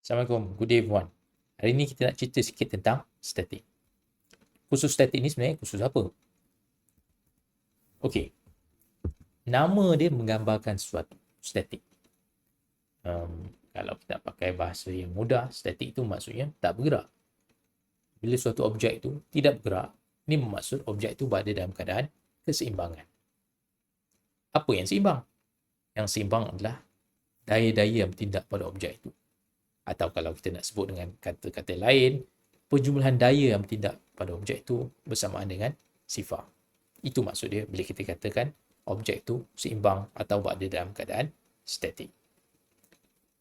Assalamualaikum, good day everyone. Hari ini kita nak cerita sikit tentang statik. Kursus statik ni sebenarnya kursus apa? Okey, nama dia menggambarkan sesuatu, statik. Kalau kita pakai bahasa yang mudah, statik itu maksudnya tak bergerak. Bila suatu objek itu tidak bergerak, ini bermaksud objek itu berada dalam keadaan keseimbangan. Apa yang seimbang? Yang seimbang adalah daya-daya yang bertindak pada objek itu. Atau kalau kita nak sebut dengan kata-kata lain, perjumlahan daya yang bertindak pada objek itu bersamaan dengan sifar. Itu maksud dia bila kita katakan objek itu seimbang atau berada dalam keadaan statik.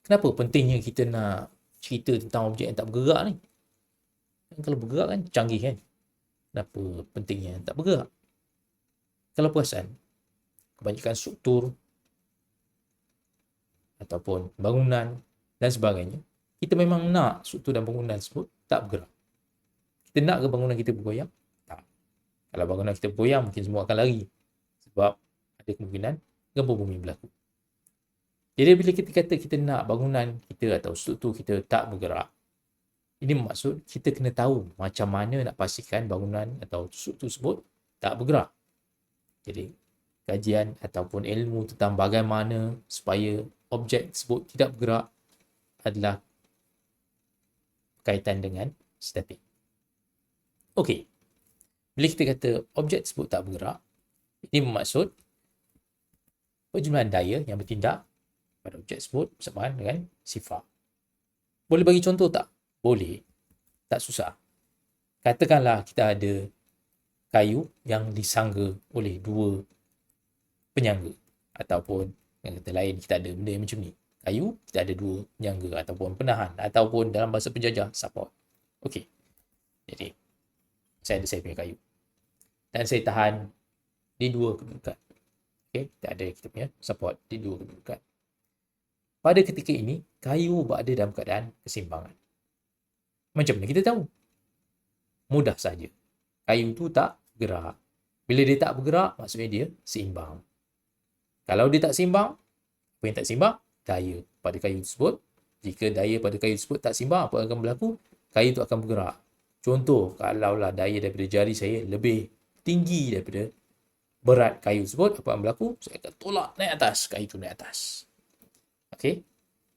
Kenapa pentingnya kita nak cerita tentang objek yang tak bergerak ni? Kalau bergerak kan canggih kan? Kenapa pentingnya yang tak bergerak? Kalau perasan, kebanyakan struktur ataupun bangunan dan sebagainya, kita memang nak struktur dan bangunan tersebut tak bergerak. Kita nak ke bangunan kita bergoyang? Tak. Kalau bangunan kita bergoyang, mungkin semua akan lari. Sebab ada kemungkinan gempa bumi berlaku. Jadi bila kita kata kita nak bangunan kita atau struktur kita tak bergerak, ini bermaksud kita kena tahu macam mana nak pastikan bangunan atau struktur tersebut tak bergerak. Jadi kajian ataupun ilmu tentang bagaimana supaya objek tersebut tidak bergerak adalah kaitan dengan statik. Okey. Bila kita kata objek tersebut tak bergerak, ini bermaksud perjumlahan daya yang bertindak pada objek tersebut bersamaan dengan sifar. Boleh bagi contoh tak? Boleh. Tak susah. Katakanlah kita ada kayu yang disangga oleh dua penyangga. Ataupun yang kata lain kita ada benda yang macam ni. Kayu, kita ada dua penyangga ataupun penahan ataupun dalam bahasa penjajah, support. Okey. Jadi, saya punya kayu. Dan saya tahan di dua kedudukan. Okey, kita ada kita punya support di dua kedudukan. Pada ketika ini, kayu berada dalam keadaan keseimbangan. Macam mana kita tahu? Mudah saja. Kayu tu tak bergerak. Bila dia tak bergerak, maksudnya dia seimbang. Kalau dia tak seimbang, apa yang tak seimbang? Daya pada kayu tersebut. Jika daya pada kayu tersebut tak seimbang, apa yang akan berlaku? Kayu itu akan bergerak. Contoh, kalaulah daya daripada jari saya lebih tinggi daripada berat kayu tersebut, apa yang berlaku? Saya akan tolak naik atas, kayu itu naik atas. Okey.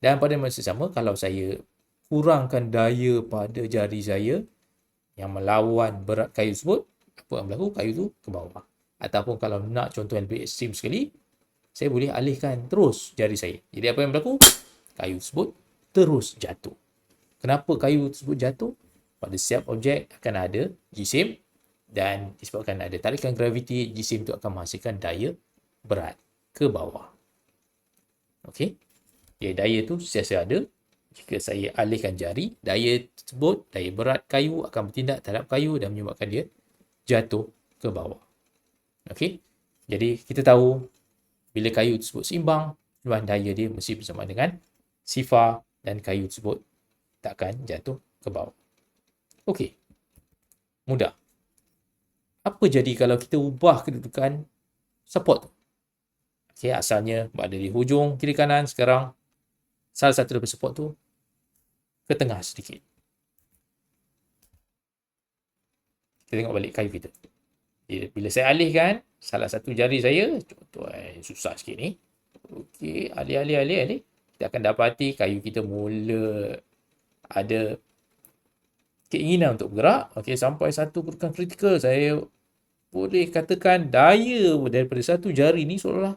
Dan pada masa sama, kalau saya kurangkan daya pada jari saya yang melawan berat kayu tersebut, apa yang berlaku? Kayu itu ke bawah. Ataupun kalau nak contoh yang lebih ekstrim sekali, saya boleh alihkan terus jari saya. Jadi apa yang berlaku? Kayu tersebut terus jatuh. Kenapa kayu tersebut jatuh? Pada setiap objek akan ada jisim dan disebabkan ada tarikan graviti, jisim itu akan menghasilkan daya berat ke bawah. Okey? Jadi daya itu sentiasa ada. Jika saya alihkan jari, daya tersebut, daya berat kayu akan bertindak terhadap kayu dan menyebabkan dia jatuh ke bawah. Okey? Jadi kita tahu bila kayu tersebut seimbang, jumlah daya dia mesti bersama dengan sifar dan kayu tersebut takkan jatuh ke bawah. Okey. Mudah. Apa jadi kalau kita ubah kedudukan support tu? Okey, asalnya berada di hujung kiri kanan, sekarang salah satu daripada support tu ke tengah sedikit. Kita tengok balik kayu kita. Bila saya alihkan salah satu jari saya, contoh susah sikit ni. Okey, alih. Kita akan dapati kayu kita mula ada keinginan untuk bergerak. Okey, sampai satu kedudukan kritikal, saya boleh katakan daya daripada satu jari ni seolah-olah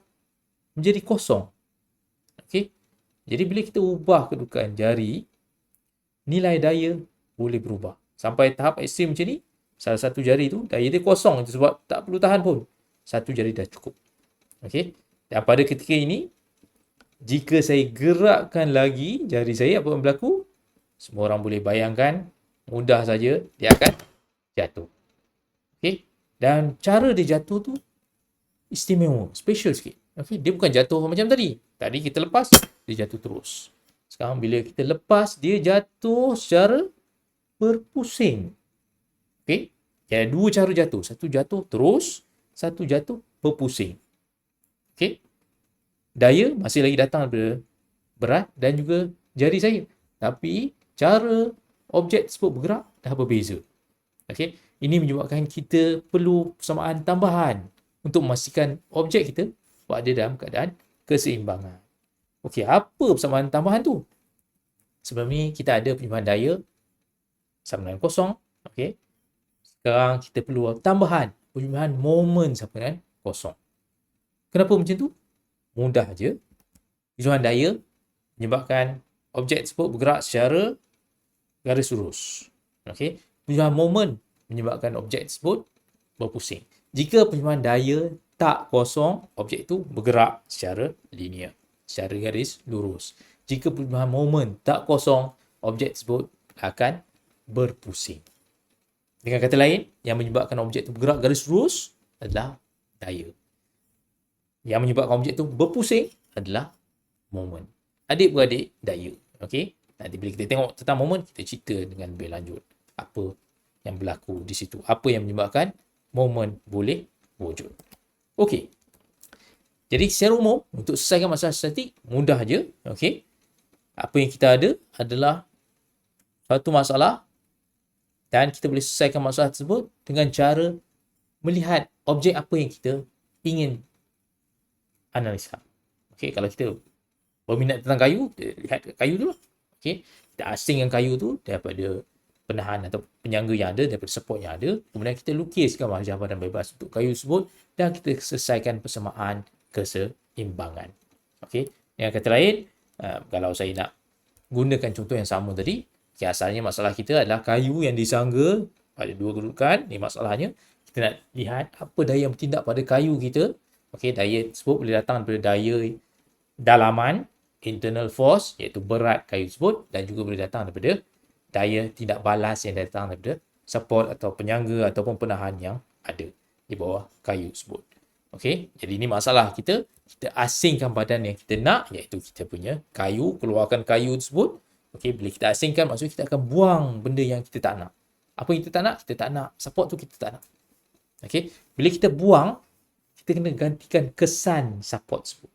menjadi kosong. Okey. Jadi bila kita ubah kedudukan jari, nilai daya boleh berubah. Sampai tahap ekstrim macam ni, salah satu jari tu daya dia kosong sebab tak perlu tahan pun. Satu jari dah cukup. Okey. Dan pada ketika ini, jika saya gerakkan lagi jari saya, apa yang berlaku? Semua orang boleh bayangkan, mudah saja dia akan jatuh. Okey. Dan cara dia jatuh tu istimewa, special sikit. Okey, dia bukan jatuh macam tadi. Tadi kita lepas, dia jatuh terus. Sekarang bila kita lepas, dia jatuh secara berpusing. Okey. Ada dua cara jatuh. Satu jatuh terus, satu jatuh berpusing. Okey. Daya masih lagi datang daripada berat dan juga jari saya. tapi cara objek tersebut bergerak dah berbeza. Okey, ini menyebabkan kita perlu persamaan tambahan untuk memastikan objek kita berada dalam keadaan keseimbangan. Okey, apa persamaan tambahan tu? Sebelum ni kita ada penyimpanan daya sama dengan kosong. Okey. Sekarang kita perlu tambahan penyimpanan momen sama dengan kosong. Kenapa macam tu? Mudah je. Penyimpanan daya menyebabkan objek tersebut bergerak secara garis lurus. Okey. Penyimpanan momen menyebabkan objek tersebut berpusing. Jika penyimpanan daya tak kosong, objek itu bergerak secara linear, secara garis lurus. Jika penyimpanan momen tak kosong, objek tersebut akan berpusing. Dengan kata lain, yang menyebabkan objek itu bergerak garis lurus adalah daya. Yang menyebabkan objek itu berpusing adalah momen. Adik-beradik daya. Okey? Nanti bila kita tengok tentang momen, kita cerita dengan lebih lanjut apa yang berlaku di situ. Apa yang menyebabkan momen boleh wujud. Okey. Jadi secara umum, untuk selesaikan masalah statik, mudah je. Okey. Apa yang kita ada adalah satu masalah dan kita boleh selesaikan masalah tersebut dengan cara melihat objek apa yang kita ingin analisa. Okey, kalau kita berminat tentang kayu, kita lihat kayu dulu. Okey, kita asingkan kayu tu daripada penahan atau penyangga yang ada, daripada support yang ada. Kemudian kita lukiskan wajah badan bebas untuk kayu tersebut dan kita selesaikan persamaan keseimbangan. Okey, dengan kata lain, kalau saya nak gunakan contoh yang sama tadi, okay, asalnya masalah kita adalah kayu yang disangga pada dua kedudukan. Ini masalahnya. Kita nak lihat apa daya yang bertindak pada kayu kita. Okey, daya tersebut boleh datang daripada daya dalaman, internal force, iaitu berat kayu tersebut, dan juga boleh datang daripada daya tidak balas yang datang daripada support atau penyangga ataupun penahan yang ada di bawah kayu tersebut. Okey, jadi ini masalah kita. Kita asingkan badan yang kita nak, iaitu kita punya kayu, keluarkan kayu tersebut. Okey, bila kita asingkan, maksudnya kita akan buang benda yang kita tak nak. Apa yang kita tak nak? Kita tak nak. Support tu kita tak nak. Okey, bila kita buang, kita kena gantikan kesan support tersebut.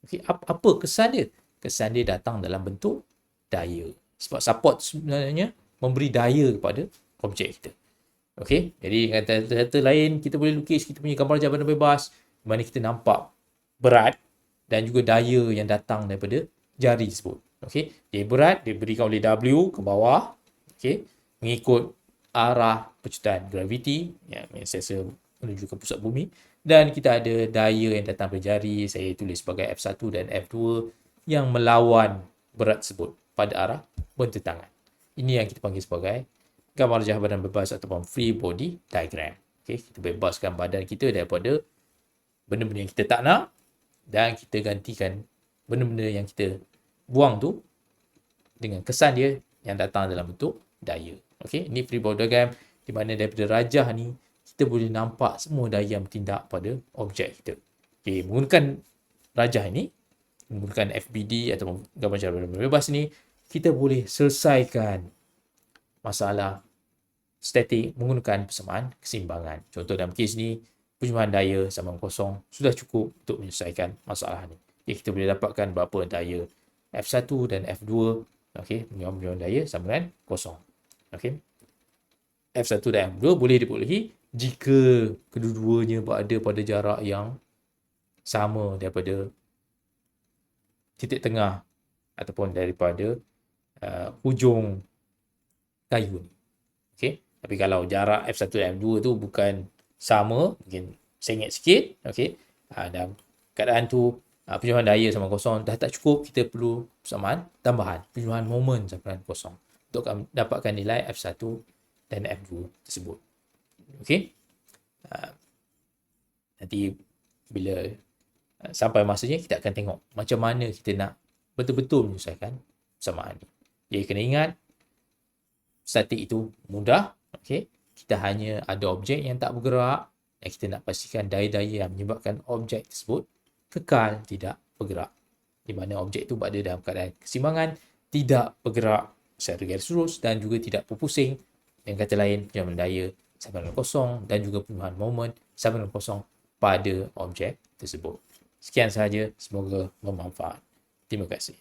Okey, apa kesan dia? Kesan dia datang dalam bentuk daya. Sebab support sebenarnya memberi daya kepada objek kita. Okey, jadi kata-kata lain, kita boleh lukis kita punya gambar badan bebas di mana kita nampak berat dan juga daya yang datang daripada jari tersebut. Okey, dia berat diberikan oleh W ke bawah. Okey, mengikut arah pecutan graviti yang sentiasa menuju ke pusat bumi, dan kita ada daya yang datang dari jari, saya tulis sebagai F1 dan F2 yang melawan berat tersebut pada arah bertentangan. Ini yang kita panggil sebagai gambar wajah badan bebas ataupun free body diagram. Okey, kita bebaskan badan kita daripada benda-benda yang kita tak nak dan kita gantikan benda-benda yang kita buang tu dengan kesan dia yang datang dalam bentuk daya. Okey, ini free body diagram di mana daripada rajah ni kita boleh nampak semua daya yang bertindak pada objek kita. Okey, menggunakan rajah ini, menggunakan FBD atau gambar wajah badan bebas ni, kita boleh selesaikan masalah statik menggunakan persamaan keseimbangan. Contoh dalam kes ni, penyimpanan daya sama kosong sudah cukup untuk menyelesaikan masalah ni. Jadi kita boleh dapatkan berapa daya F1 dan F2. Okey, penyimpanan daya sama dengan kosong. Okey, F1 dan F2 boleh diperolehi jika kedua-duanya berada pada jarak yang sama daripada titik tengah ataupun daripada hujung kayu ni. Okey, tapi kalau jarak F1 dan F2 tu bukan sama, mungkin sengit sikit, okey, dan keadaan tu penyimpanan daya sama kosong dah tak cukup, kita perlu persamaan tambahan, penyimpanan momen sama kosong untuk dapatkan nilai F1 dan F2 tersebut. Okey, nanti bila sampai masanya kita akan tengok macam mana kita nak betul-betul menyelesaikan persamaan ni. Jadi kena ingat, statik itu mudah. Okey, kita hanya ada objek yang tak bergerak dan kita nak pastikan daya-daya yang menyebabkan objek tersebut kekal tidak bergerak, di mana objek itu berada dalam keadaan keseimbangan, tidak bergerak secara garis lurus dan juga tidak berpusing. Dengan kata lain, penyimpanan daya sama dengan kosong dan juga penyimpanan momen sama dengan kosong pada objek tersebut. Sekian sahaja, semoga bermanfaat. Terima kasih.